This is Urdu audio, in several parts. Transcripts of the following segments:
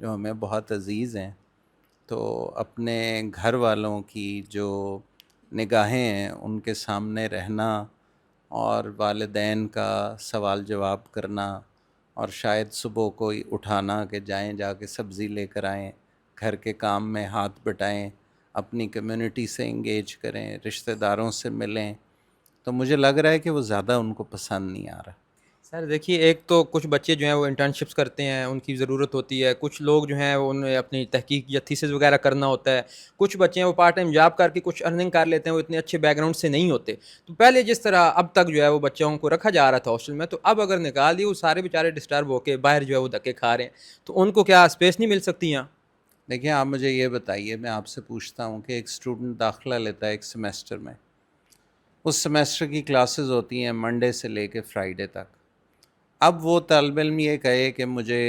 جو ہمیں بہت عزیز ہیں، تو اپنے گھر والوں کی جو نگاہیں ہیں ان کے سامنے رہنا اور والدین کا سوال جواب کرنا، اور شاید صبح کو ہی اٹھانا کہ جائیں جا کے سبزی لے کر آئیں، گھر کے کام میں ہاتھ بٹائیں، اپنی کمیونٹی سے انگیج کریں، رشتہ داروں سے ملیں، تو مجھے لگ رہا ہے کہ وہ زیادہ ان کو پسند نہیں آ رہا۔ سر دیکھیے، ایک تو کچھ بچے جو ہیں وہ انٹرنشپس کرتے ہیں، ان کی ضرورت ہوتی ہے، کچھ لوگ جو ہیں وہ انہیں اپنی تحقیق یا تھیسس وغیرہ کرنا ہوتا ہے، کچھ بچے ہیں وہ پارٹ ٹائم جاب کر کے کچھ ارننگ کر لیتے ہیں، وہ اتنے اچھے بیک گراؤنڈ سے نہیں ہوتے۔ تو پہلے جس طرح اب تک جو ہے وہ بچوں کو رکھا جا رہا تھا ہاسٹل میں، تو اب اگر نکال دی، وہ سارے بیچارے ڈسٹرب ہو کے باہر جو ہے وہ دھکے کھا رہے ہیں، تو ان کو کیا اسپیس نہیں مل سکتی یہاں؟ دیکھیں، آپ مجھے یہ بتائیے، میں آپ سے پوچھتا ہوں کہ ایک اسٹوڈنٹ داخلہ لیتا ہے ایک سیمیسٹر میں، اس سیمیسٹر کی کلاسز ہوتی ہیں منڈے سے لے کے فرائیڈے تک۔ اب وہ طالب علم یہ کہے کہ مجھے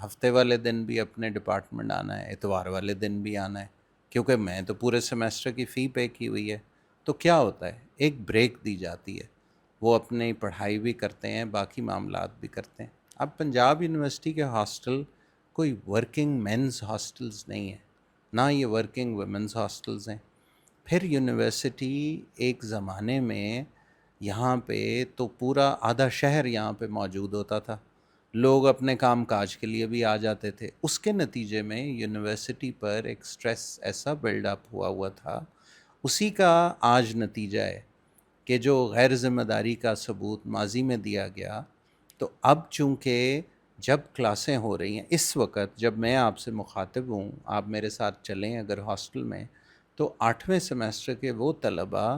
ہفتے والے دن بھی اپنے ڈپارٹمنٹ آنا ہے، اتوار والے دن بھی آنا ہے، کیونکہ میں تو پورے سیمیسٹر کی فی پے کی ہوئی ہے، تو کیا ہوتا ہے؟ ایک بریک دی جاتی ہے، وہ اپنی پڑھائی بھی کرتے ہیں، باقی معاملات بھی کرتے ہیں۔ اب پنجاب یونیورسٹی کے ہاسٹل کوئی ورکنگ مینز ہاسٹلز نہیں ہیں، نہ یہ ورکنگ ویمنز ہاسٹلز ہیں۔ پھر یونیورسٹی ایک زمانے میں یہاں پہ تو پورا آدھا شہر یہاں پہ موجود ہوتا تھا، لوگ اپنے کام کاج کے لیے بھی آ جاتے تھے۔ اس کے نتیجے میں یونیورسٹی پر ایک سٹریس ایسا بلڈ اپ ہوا تھا، اسی کا آج نتیجہ ہے کہ جو غیر ذمہ داری کا ثبوت ماضی میں دیا گیا، تو اب چونکہ جب کلاسیں ہو رہی ہیں اس وقت، جب میں آپ سے مخاطب ہوں، آپ میرے ساتھ چلیں اگر ہاسٹل میں، تو 8ویں سیمیسٹر کے وہ طلباء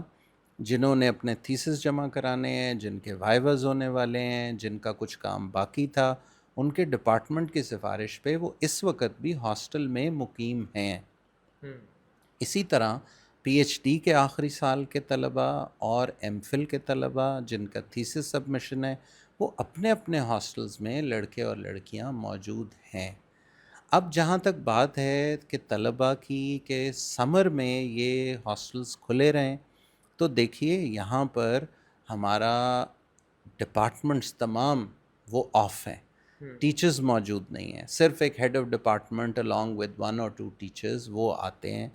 جنہوں نے اپنے تھیسس جمع کرانے ہیں، جن کے وائیواز ہونے والے ہیں، جن کا کچھ کام باقی تھا، ان کے ڈپارٹمنٹ کی سفارش پہ وہ اس وقت بھی ہاسٹل میں مقیم ہیں۔ اسی طرح پی ایچ ڈی کے آخری سال کے طلباء اور ایم فل کے طلباء جن کا تھیسس سبمیشن ہے، وہ اپنے اپنے ہاسٹلز میں لڑکے اور لڑکیاں موجود ہیں۔ اب جہاں تک بات ہے کہ طلباء کی کہ سمر میں یہ ہاسٹلز کھلے رہیں، تو دیکھیے یہاں پر ہمارا ڈپارٹمنٹس تمام وہ آف ہیں، ٹیچرز موجود نہیں ہیں، صرف ایک head of department along with 1 or 2 teachers وہ آتے ہیں،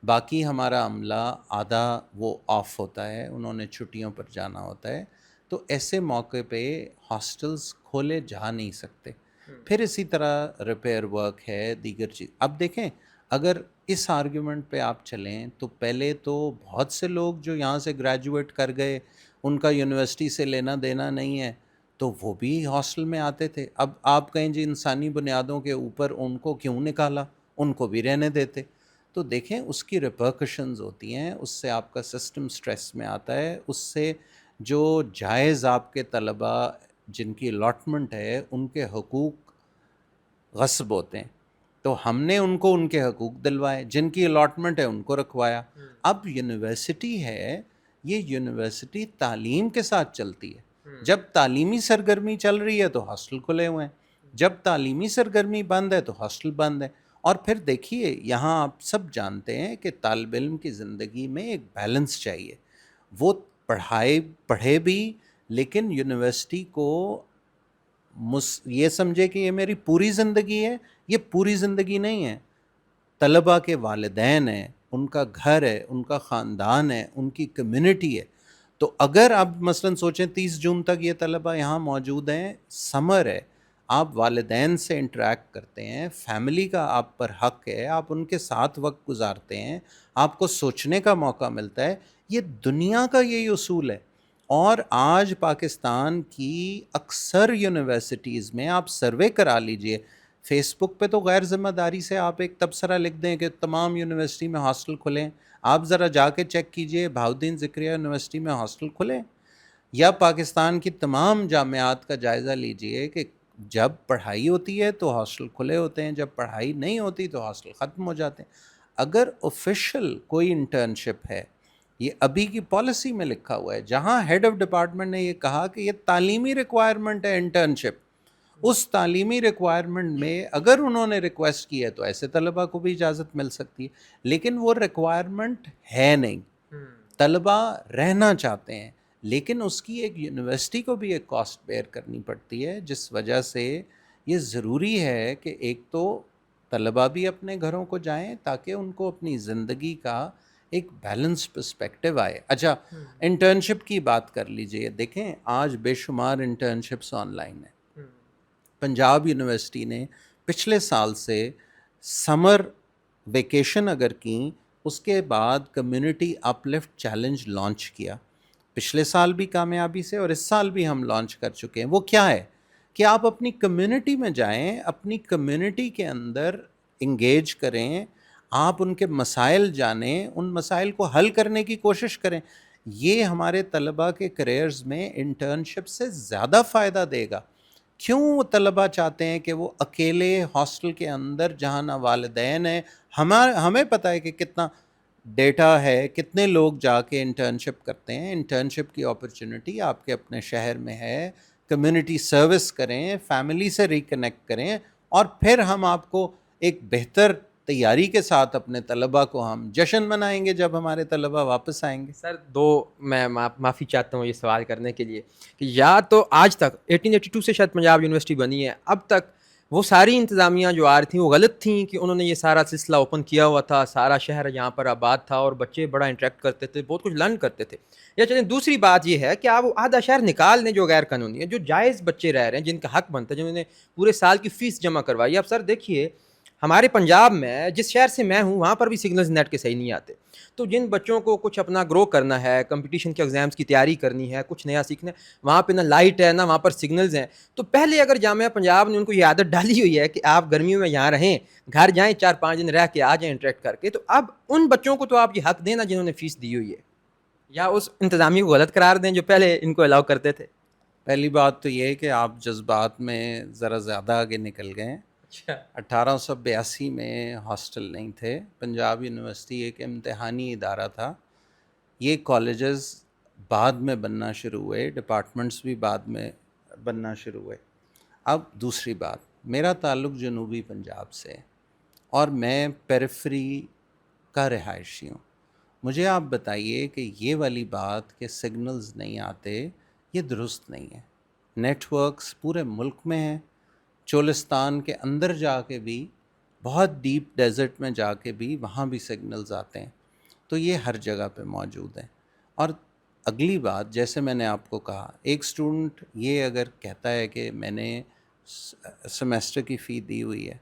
باقی ہمارا عملہ آدھا وہ آف ہوتا ہے، انہوں نے چھٹیوں پر جانا ہوتا ہے۔ تو ایسے موقع پہ ہاسٹلز کھولے جا نہیں سکتے۔ پھر اسی طرح ریپیئر ورک ہے، دیگر چیز۔ اب دیکھیں، اگر اس آرگیومنٹ پہ آپ چلیں تو پہلے تو بہت سے لوگ جو یہاں سے گریجویٹ کر گئے، ان کا یونیورسٹی سے لینا دینا نہیں ہے، تو وہ بھی ہاسٹل میں آتے تھے۔ اب آپ کہیں جی انسانی بنیادوں کے اوپر ان کو کیوں نکالا، ان کو بھی رہنے دیتے۔ تو دیکھیں اس کی ریپرکشنز ہوتی ہیں، اس سے آپ کا سسٹم سٹریس میں آتا ہے، اس سے جو جائز آپ کے طلباء جن کی الاٹمنٹ ہے ان کے حقوق غصب ہوتے ہیں۔ تو ہم نے ان کو ان کے حقوق دلوائے، جن کی الاٹمنٹ ہے ان کو رکھوایا۔ اب یونیورسٹی ہے، یہ یونیورسٹی تعلیم کے ساتھ چلتی ہے، جب تعلیمی سرگرمی چل رہی ہے تو ہاسٹل کھلے ہوئے ہیں، جب تعلیمی سرگرمی بند ہے تو ہاسٹل بند ہے۔ اور پھر دیکھیے یہاں آپ سب جانتے ہیں کہ طالب علم کی زندگی میں ایک بیلنس چاہیے، وہ پڑھے بھی، لیکن یونیورسٹی کو یہ سمجھے کہ یہ میری پوری زندگی ہے۔ یہ پوری زندگی نہیں ہے، طلباء کے والدین ہیں، ان کا گھر ہے، ان کا خاندان ہے، ان کی کمیونٹی ہے۔ تو اگر آپ مثلاً سوچیں 30 جون تک یہ طلباء یہاں موجود ہیں، سمر ہے، آپ والدین سے انٹریکٹ کرتے ہیں، فیملی کا آپ پر حق ہے، آپ ان کے ساتھ وقت گزارتے ہیں، آپ کو سوچنے کا موقع ملتا ہے۔ یہ دنیا کا یہی اصول ہے۔ اور آج پاکستان کی اکثر یونیورسٹیز میں آپ سروے کرا لیجئے، فیس بک پہ تو غیر ذمہ داری سے آپ ایک تبصرہ لکھ دیں کہ تمام یونیورسٹی میں ہاسٹل کھلیں، آپ ذرا جا کے چیک کیجئے بہاؤالدین ذکریہ یونیورسٹی میں ہاسٹل کھلیں، یا پاکستان کی تمام جامعات کا جائزہ لیجئے کہ جب پڑھائی ہوتی ہے تو ہاسٹل کھلے ہوتے ہیں، جب پڑھائی نہیں ہوتی تو ہاسٹل ختم ہو جاتے ہیں۔ اگر آفیشیل کوئی انٹرنشپ ہے، یہ ابھی کی پالیسی میں لکھا ہوا ہے، جہاں ہیڈ آف ڈپارٹمنٹ نے یہ کہا کہ یہ تعلیمی ریکوائرمنٹ ہے انٹرنشپ، اس تعلیمی ریکوائرمنٹ میں اگر انہوں نے ریکویسٹ کی ہے تو ایسے طلباء کو بھی اجازت مل سکتی ہے، لیکن وہ ریکوائرمنٹ ہے نہیں۔ طلباء رہنا چاہتے ہیں، لیکن اس کی ایک یونیورسٹی کو بھی ایک کاسٹ بیئر کرنی پڑتی ہے، جس وجہ سے یہ ضروری ہے کہ ایک تو طلبا بھی اپنے گھروں کو جائیں تاکہ ان کو اپنی زندگی کا ایک بیلنس پرسپیکٹیو آئے. اچھا انٹرنشپ کی بات کر لیجئے. دیکھیں آج بے شمار انٹرنشپس آن لائن ہیں. پنجاب یونیورسٹی نے پچھلے سال سے سمر ویکیشن اگر کیں, اس کے بعد کمیونٹی اپ لفٹ چیلنج لانچ کیا پچھلے سال بھی کامیابی سے, اور اس سال بھی ہم لانچ کر چکے ہیں. وہ کیا ہے کہ آپ اپنی کمیونٹی میں جائیں, اپنی کمیونٹی کے اندر انگیج کریں, آپ ان کے مسائل جانیں, ان مسائل کو حل کرنے کی کوشش کریں. یہ ہمارے طلباء کے کریئرز میں انٹرنشپ سے زیادہ فائدہ دے گا. کیوں طلباء چاہتے ہیں کہ وہ اکیلے ہاسٹل کے اندر جہاں نہ والدین ہیں, ہمیں پتہ ہے کہ کتنا ڈیٹا ہے, کتنے لوگ جا کے انٹرنشپ کرتے ہیں. انٹرنشپ کی اپرچونٹی آپ کے اپنے شہر میں ہے. کمیونٹی سروس کریں, فیملی سے ریکنیکٹ کریں, اور پھر ہم آپ کو ایک بہتر تیاری کے ساتھ اپنے طلباء کو ہم جشن منائیں گے جب ہمارے طلباء واپس آئیں گے. سر میں معافی چاہتا ہوں یہ سوال کرنے کے لیے کہ یا تو آج تک 1882 سے شاید پنجاب یونیورسٹی بنی ہے, اب تک وہ ساری انتظامیہ جو آ رہی تھیں وہ غلط تھیں کہ انہوں نے یہ سارا سلسلہ اوپن کیا ہوا تھا, سارا شہر یہاں پر آباد تھا اور بچے بڑا انٹریکٹ کرتے تھے, بہت کچھ لرن کرتے تھے. یا چلیں دوسری بات یہ ہے کہ آپ وہ آدھا شہر نکال دیں جو غیر قانونی ہے, جو جائز بچے رہ رہے ہیں, جن کا حق بنتا ہے, جنہوں نے پورے سال کی فیس جمع کروائی. اب سر دیکھیے ہمارے پنجاب میں, جس شہر سے میں ہوں, وہاں پر بھی سگنلز نیٹ کے صحیح نہیں آتے. تو جن بچوں کو کچھ اپنا گرو کرنا ہے, کمپٹیشن کے ایگزامس کی تیاری کرنی ہے, کچھ نیا سیکھنا ہے, وہاں پہ نہ لائٹ ہے نہ وہاں پر سگنلز ہیں. تو پہلے اگر جامعہ پنجاب نے ان کو یہ عادت ڈالی ہوئی ہے کہ آپ گرمیوں میں یہاں رہیں, گھر جائیں 4-5 دن رہ کے آ جائیں انٹریکٹ کر کے, تو اب ان بچوں کو تو آپ یہ حق دیں نا جنہوں نے فیس دی ہوئی ہے, یا اس انتظامیہ کو غلط قرار دیں جو پہلے ان کو الاؤ کرتے تھے. پہلی بات تو یہ ہے کہ آپ جذبات میں ذرا زیادہ آگے نکل گئے ہیں. 1882 میں ہاسٹل نہیں تھے. پنجاب یونیورسٹی ایک امتحانی ادارہ تھا. یہ کالجز بعد میں بننا شروع ہوئے, ڈپارٹمنٹس بھی بعد میں بننا شروع ہوئے. اب دوسری بات, میرا تعلق جنوبی پنجاب سے اور میں پیریفری کا رہائشی ہوں. مجھے آپ بتائیے کہ یہ والی بات کہ سگنلز نہیں آتے, یہ درست نہیں ہے. نیٹ ورکس پورے ملک میں ہیں. چولستان کے اندر جا کے بھی, بہت ڈیپ ڈیزرٹ میں جا کے بھی, وہاں بھی سگنلز آتے ہیں. تو یہ ہر جگہ پہ موجود ہیں. اور اگلی بات, جیسے میں نے آپ کو کہا, ایک اسٹوڈنٹ یہ اگر کہتا ہے کہ میں نے سیمیسٹر کی فی دی ہوئی ہے,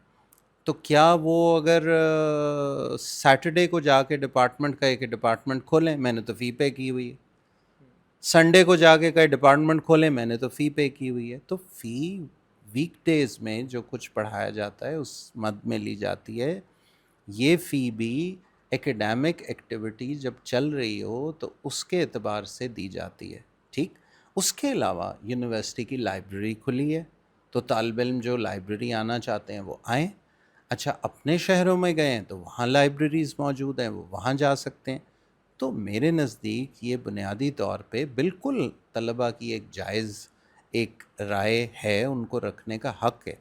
تو کیا وہ اگر سیٹرڈے کو جا کے ڈپارٹمنٹ کہے کہ ڈپارٹمنٹ کھولیں, میں نے تو فی پے کی ہوئی ہے, سنڈے کو جا کے کہے ڈپارٹمنٹ کھولیں, میں نے تو فی پے کی ہوئی ہے. تو فی ویک ڈیز میں جو کچھ پڑھایا جاتا ہے اس مد میں لی جاتی ہے. یہ فی بھی ایکیڈیمک ایکٹیویٹی جب چل رہی ہو تو اس کے اعتبار سے دی جاتی ہے. ٹھیک, اس کے علاوہ یونیورسٹی کی لائبریری کھلی ہے, تو طالب علم جو لائبریری آنا چاہتے ہیں وہ آئیں. اچھا اپنے شہروں میں گئے ہیں تو وہاں لائبریریز موجود ہیں, وہ وہاں جا سکتے ہیں. تو میرے نزدیک یہ بنیادی طور پہ بالکل طلباء کی ایک جائز ایک رائے ہے, ان کو رکھنے کا حق ہے.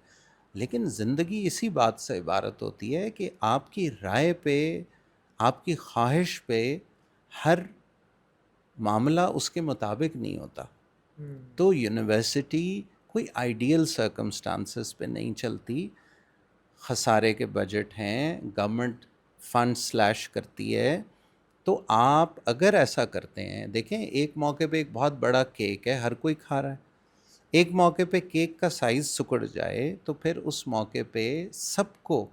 لیکن زندگی اسی بات سے عبارت ہوتی ہے کہ آپ کی رائے پہ, آپ کی خواہش پہ ہر معاملہ اس کے مطابق نہیں ہوتا. تو یونیورسٹی کوئی آئیڈیل سرکمسٹانسز پہ نہیں چلتی. خسارے کے بجٹ ہیں, گورنمنٹ فنڈ سلیش کرتی ہے. تو آپ اگر ایسا کرتے ہیں, دیکھیں ایک موقع پہ ایک بہت بڑا کیک ہے, ہر کوئی کھا رہا ہے. ایک موقع پہ کیک کا سائز سکڑ جائے تو پھر اس موقع پہ سب کو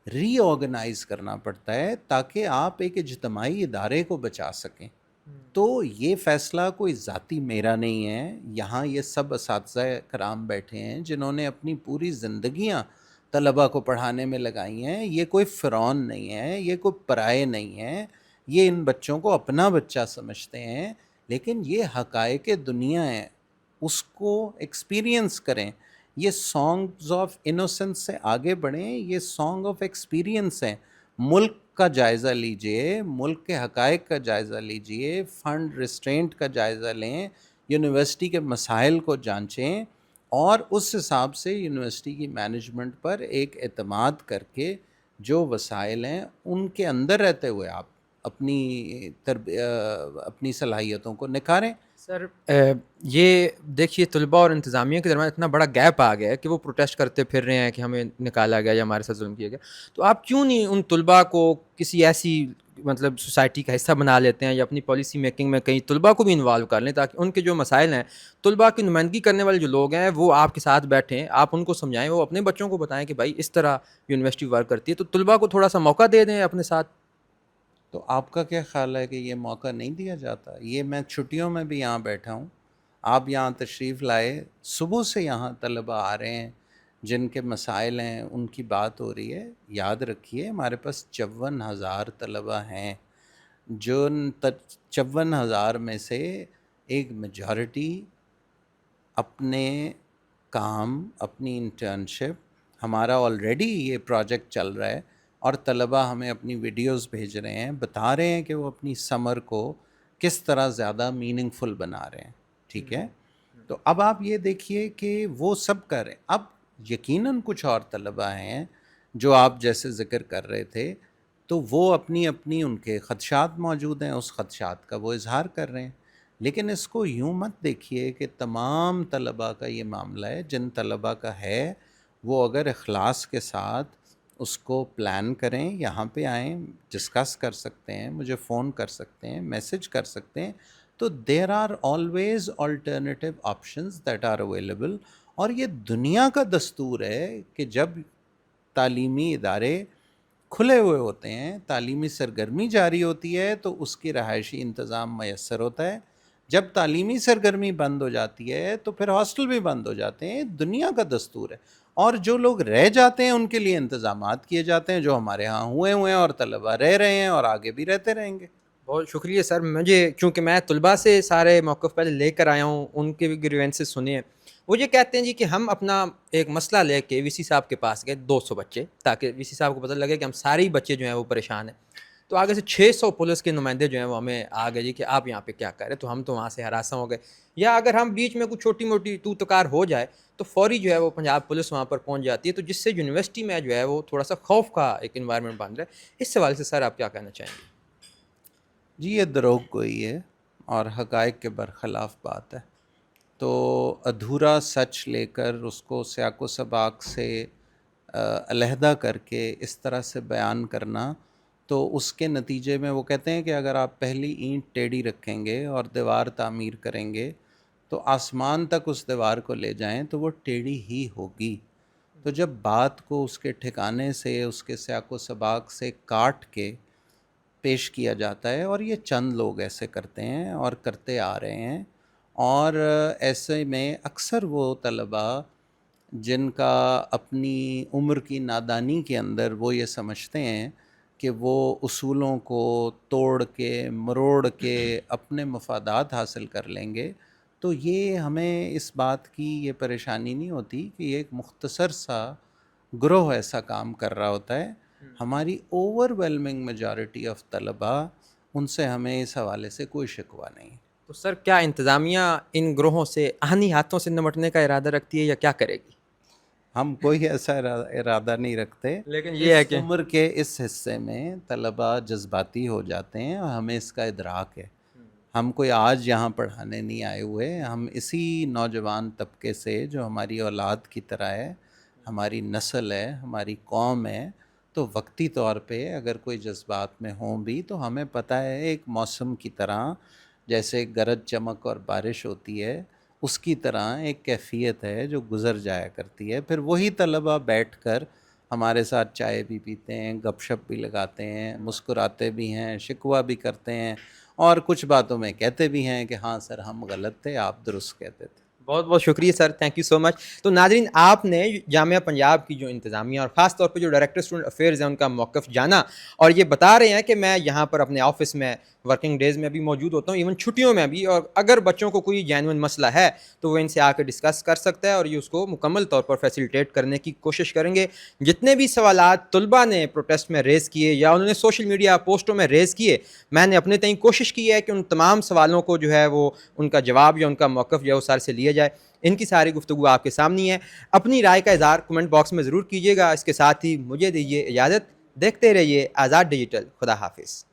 ری آرگنائز کرنا پڑتا ہے تاکہ آپ ایک اجتماعی ادارے کو بچا سکیں. تو یہ فیصلہ کوئی ذاتی میرا نہیں ہے. یہاں یہ سب اساتذہ کرام بیٹھے ہیں جنہوں نے اپنی پوری زندگیاں طلباء کو پڑھانے میں لگائی ہیں. یہ کوئی فرعون نہیں ہے, یہ کوئی پرائے نہیں ہے, یہ ان بچوں کو اپنا بچہ سمجھتے ہیں. لیکن یہ حقائق دنیا ہے, اس کو ایکسپیرینس کریں. یہ سانگز آف انوسنس سے آگے بڑھیں, یہ سانگ آف ایکسپیرینس ہیں. ملک کا جائزہ لیجئے, ملک کے حقائق کا جائزہ لیجئے, فنڈ ریسٹرینٹ کا جائزہ لیں, یونیورسٹی کے مسائل کو جانچیں, اور اس حساب سے یونیورسٹی کی مینجمنٹ پر ایک اعتماد کر کے جو وسائل ہیں ان کے اندر رہتے ہوئے آپ اپنی صلاحیتوں کو نکھاریں. سر یہ دیکھیے طلباء اور انتظامیہ کے درمیان اتنا بڑا گیپ آ گیا ہے کہ وہ پروٹیسٹ کرتے پھر رہے ہیں کہ ہمیں نکالا گیا یا ہمارے ساتھ ظلم کیا گیا. تو آپ کیوں نہیں ان طلباء کو کسی ایسی مطلب سوسائٹی کا حصہ بنا لیتے ہیں یا اپنی پالیسی میکنگ میں کہیں طلباء کو بھی انوالو کر لیں تاکہ ان کے جو مسائل ہیں طلباء کی نمائندگی کرنے والے جو لوگ ہیں وہ آپ کے ساتھ بیٹھیں, آپ ان کو سمجھائیں, وہ اپنے بچوں کو بتائیں کہ بھائی اس طرح یونیورسٹی ورک کرتی ہے, تو طلباء کو تھوڑا سا موقع دے دیں اپنے ساتھ. تو آپ کا کیا خیال ہے کہ یہ موقع نہیں دیا جاتا؟ یہ میں چھٹیوں میں بھی یہاں بیٹھا ہوں, آپ یہاں تشریف لائے, صبح سے یہاں طلباء آ رہے ہیں جن کے مسائل ہیں ان کی بات ہو رہی ہے. یاد رکھیے ہمارے پاس 54,000 طلباء ہیں, جو 54,000 میں سے ایک میجارٹی اپنے کام, اپنی انٹرنشپ, ہمارا آلریڈی یہ پروجیکٹ چل رہا ہے اور طلباء ہمیں اپنی ویڈیوز بھیج رہے ہیں, بتا رہے ہیں کہ وہ اپنی سمر کو کس طرح زیادہ میننگ فل بنا رہے ہیں. ٹھیک ہے, تو اب آپ یہ دیکھیے کہ وہ سب کر رہے ہیں. اب یقیناً کچھ اور طلباء ہیں جو آپ جیسے ذکر کر رہے تھے, تو وہ اپنی ان کے خدشات موجود ہیں, اس خدشات کا وہ اظہار کر رہے ہیں. لیکن اس کو یوں مت دیکھیے کہ تمام طلباء کا یہ معاملہ ہے. جن طلباء کا ہے وہ اگر اخلاص کے ساتھ اس کو پلان کریں, یہاں پہ آئیں, ڈسکس کر سکتے ہیں, مجھے فون کر سکتے ہیں, میسج کر سکتے ہیں, تو there are always alternative options that are available. اور یہ دنیا کا دستور ہے کہ جب تعلیمی ادارے کھلے ہوئے ہوتے ہیں, تعلیمی سرگرمی جاری ہوتی ہے, تو اس کی رہائشی انتظام میسر ہوتا ہے. جب تعلیمی سرگرمی بند ہو جاتی ہے تو پھر ہاسٹل بھی بند ہو جاتے ہیں. دنیا کا دستور ہے. اور جو لوگ رہ جاتے ہیں ان کے لیے انتظامات کیے جاتے ہیں, جو ہمارے ہاں ہوئے ہیں, اور طلباء رہ رہے ہیں اور آگے بھی رہتے رہیں گے. بہت شکریہ سر. مجھے چونکہ میں طلباء سے سارے موقف پہلے لے کر آیا ہوں, ان کے بھی گریوینسز سنے ہیں. وہ یہ کہتے ہیں جی کہ ہم اپنا ایک مسئلہ لے کے وی سی صاحب کے پاس گئے, 200 بچے, تاکہ وی سی صاحب کو پتہ لگے کہ ہم سارے بچے جو ہیں وہ پریشان ہیں. تو آگے سے 600 پولیس کے نمائندے جو ہیں وہ ہمیں آ گئے جی کہ آپ یہاں پہ کیا کر رہے, تو ہم تو وہاں سے ہراساں ہو گئے. یا اگر ہم بیچ میں کچھ چھوٹی موٹی تو تکار ہو جائے تو فوری جو ہے وہ پنجاب پولیس وہاں پر پہنچ جاتی ہے, تو جس سے یونیورسٹی میں جو ہے وہ تھوڑا سا خوف کا ایک انوائرمنٹ بن رہا ہے. اس سوال سے سر آپ کیا کہنا چاہیں گے؟ جی یہ دروغ گوئی ہے اور حقائق کے برخلاف بات ہے. تو ادھورا سچ لے کر اس کو سیاق و سباق سے علیحدہ کر کے اس طرح سے بیان کرنا, تو اس کے نتیجے میں وہ کہتے ہیں کہ اگر آپ پہلی اینٹ ٹیڑھی رکھیں گے اور دیوار تعمیر کریں گے تو آسمان تک اس دیوار کو لے جائیں تو وہ ٹیڑھی ہی ہوگی. تو جب بات کو اس کے ٹھکانے سے, اس کے سیاق و سباق سے کاٹ کے پیش کیا جاتا ہے, اور یہ چند لوگ ایسے کرتے ہیں اور کرتے آ رہے ہیں, اور ایسے میں اکثر وہ طلباء جن کا اپنی عمر کی نادانی کے اندر وہ یہ سمجھتے ہیں کہ وہ اصولوں کو توڑ کے مروڑ کے اپنے مفادات حاصل کر لیں گے, تو یہ ہمیں اس بات کی یہ پریشانی نہیں ہوتی کہ یہ ایک مختصر سا گروہ ایسا کام کر رہا ہوتا ہے. ہماری اوور ویلمنگ میجارٹی آف طلباء, ان سے ہمیں اس حوالے سے کوئی شکوہ نہیں. تو سر کیا انتظامیہ ان گروہوں سے آہنی ہاتھوں سے نمٹنے کا ارادہ رکھتی ہے یا کیا کرے گی؟ ہم کوئی ایسا ارادہ نہیں رکھتے, لیکن یہ ہے کہ عمر کے اس حصے میں طلباء جذباتی ہو جاتے ہیں اور ہمیں اس کا ادراک ہے. ہم کوئی آج یہاں پڑھانے نہیں آئے ہوئے, ہم اسی نوجوان طبقے سے جو ہماری اولاد کی طرح ہے, ہماری نسل ہے, ہماری قوم ہے, تو وقتی طور پہ اگر کوئی جذبات میں ہوں بھی تو ہمیں پتہ ہے ایک موسم کی طرح جیسے گرج چمک اور بارش ہوتی ہے, اس کی طرح ایک کیفیت ہے جو گزر جایا کرتی ہے. پھر وہی طلباء بیٹھ کر ہمارے ساتھ چائے بھی پیتے ہیں, گپ شپ بھی لگاتے ہیں, مسکراتے بھی ہیں, شکوہ بھی کرتے ہیں, اور کچھ باتوں میں کہتے بھی ہیں کہ ہاں سر ہم غلط تھے, آپ درست کہتے تھے. بہت بہت شکریہ سر, تھینک یو سو مچ. تو ناظرین, آپ نے جامعہ پنجاب کی جو انتظامیہ اور خاص طور پہ جو ڈائریکٹر اسٹوڈنٹ افیئرز ہیں ان کا موقف جانا, اور یہ بتا رہے ہیں کہ میں یہاں پر اپنے آفس میں ورکنگ ڈیز میں بھی موجود ہوتا ہوں, ایون چھٹیوں میں بھی, اور اگر بچوں کو کوئی جینوئن مسئلہ ہے تو وہ ان سے آ کے ڈسکس کر سکتا ہے اور یہ اس کو مکمل طور پر فیسیلیٹیٹ کرنے کی کوشش کریں گے. جتنے بھی سوالات طلباء نے پروٹیسٹ میں ریز کیے یا انہوں نے سوشل میڈیا پوسٹوں میں ریز کیے, میں نے اپنے تئیں کوشش کی ہے کہ ان تمام سوالوں کو جو ہے وہ ان کا جواب یا ان کا موقف جو ہے وہ سر سے لیا جائے. ان کی ساری گفتگو آپ کے سامنے ہے. اپنی رائے کا اظہار کمنٹ باکس میں ضرور کیجیے گا. اس کے ساتھ ہی مجھے دیجیے اجازت. دیکھتے رہیے آزاد ڈیجیٹل. خدا حافظ.